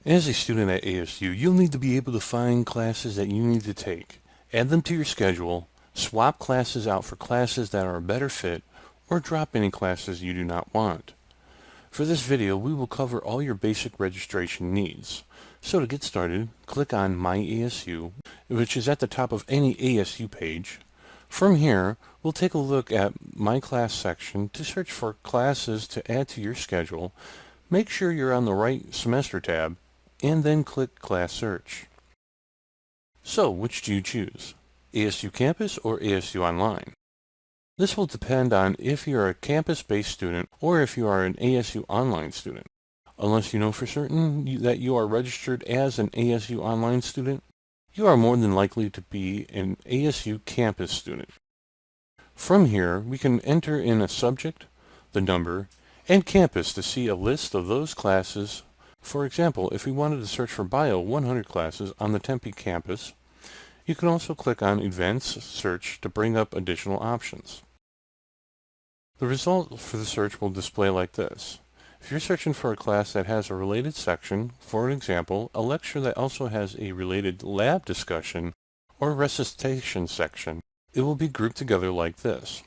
As a student at ASU, you'll need to be able to find classes that you need to take, add them to your schedule, swap classes out for classes that are a better fit, or drop any classes you do not want. For this video, we will cover all your basic registration needs. So to get started, click on My ASU, which is at the top of any ASU page. From here, we'll take a look at My Class section to search for classes to add to your schedule. Make sure you're on the right semester tab, and then click Class Search. So, which do you choose? ASU Campus or ASU Online? This will depend on if you're a campus-based student or if you are an ASU Online student. Unless you know for certain that you are registered as an ASU Online student, you are more than likely to be an ASU Campus student. From here, we can enter in a subject, the number, and campus to see a list of those classes. For example, if we wanted to search for Bio 100 classes on the Tempe campus, you can also click on Advanced Search to bring up additional options. The result for the search will display like this. If you're searching for a class that has a related section, for example, a lecture that also has a related lab discussion or recitation section, it will be grouped together like this.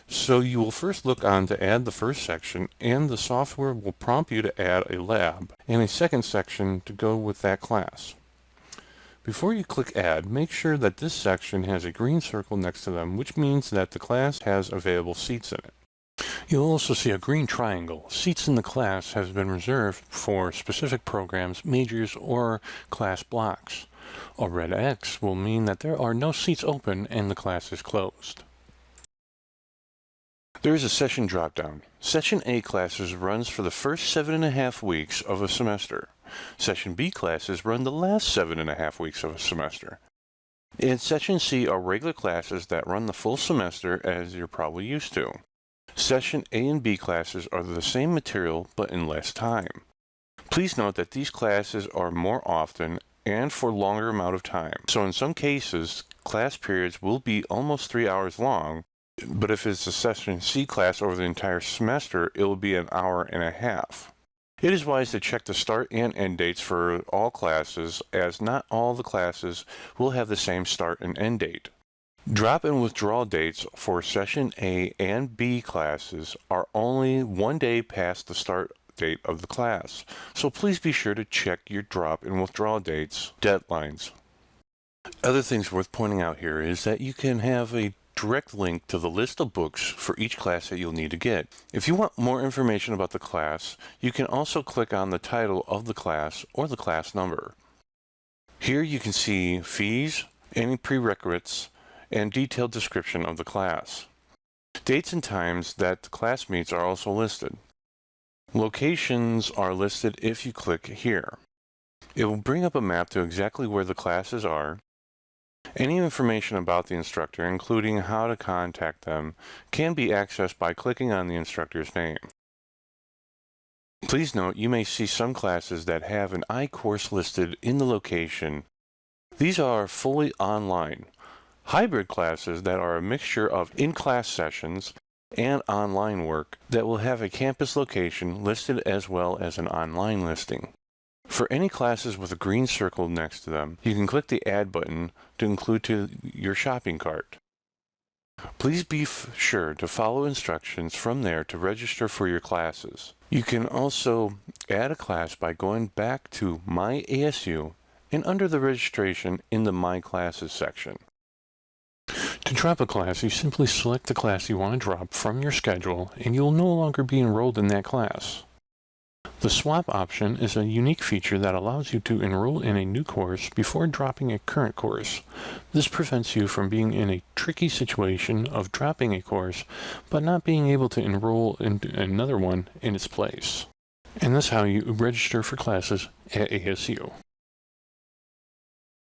So you will first look on to add the first section, and the software will prompt you to add a lab and a second section to go with that class. Before you click Add, make sure that this section has a green circle next to them, which means that the class has available seats in it. You'll also see a green triangle. Seats in the class has been reserved for specific programs, majors, or class blocks. A red X will mean that there are no seats open and the class is closed. There is a session drop-down. Session A classes runs for the first 7.5 weeks of a semester. Session B classes run the last 7.5 weeks of a semester. And Session C are regular classes that run the full semester, as you're probably used to. Session A and B classes are the same material but in less time. Please note that these classes are more often and for longer amount of time. So in some cases, class periods will be almost 3 hours long, but if it's a Session C class over the entire semester, it will be an hour and a half. It is wise to check the start and end dates for all classes, as not all the classes will have the same start and end date. Drop and withdrawal dates for Session A and B classes are only 1 day past the start date of the class, so please be sure to check your drop and withdrawal dates deadlines. Other things worth pointing out here is that you can have a direct link to the list of books for each class that you'll need to get. If you want more information about the class, you can also click on the title of the class or the class number. Here you can see fees, any prerequisites, and detailed description of the class. Dates and times that the class meets are also listed. Locations are listed if you click here. It will bring up a map to exactly where the classes are. Any information about the instructor, including how to contact them, can be accessed by clicking on the instructor's name. Please note you may see some classes that have an I-course listed in the location. These are fully online. Hybrid classes that are a mixture of in-class sessions and online work that will have a campus location listed as well as an online listing. For any classes with a green circle next to them, you can click the Add button to include to your shopping cart. Please be sure to follow instructions from there to register for your classes. You can also add a class by going back to My ASU and under the registration in the My Classes section. To drop a class, you simply select the class you want to drop from your schedule and you'll no longer be enrolled in that class. The swap option is a unique feature that allows you to enroll in a new course before dropping a current course. This prevents you from being in a tricky situation of dropping a course but not being able to enroll in another one in its place. And that's how you register for classes at ASU.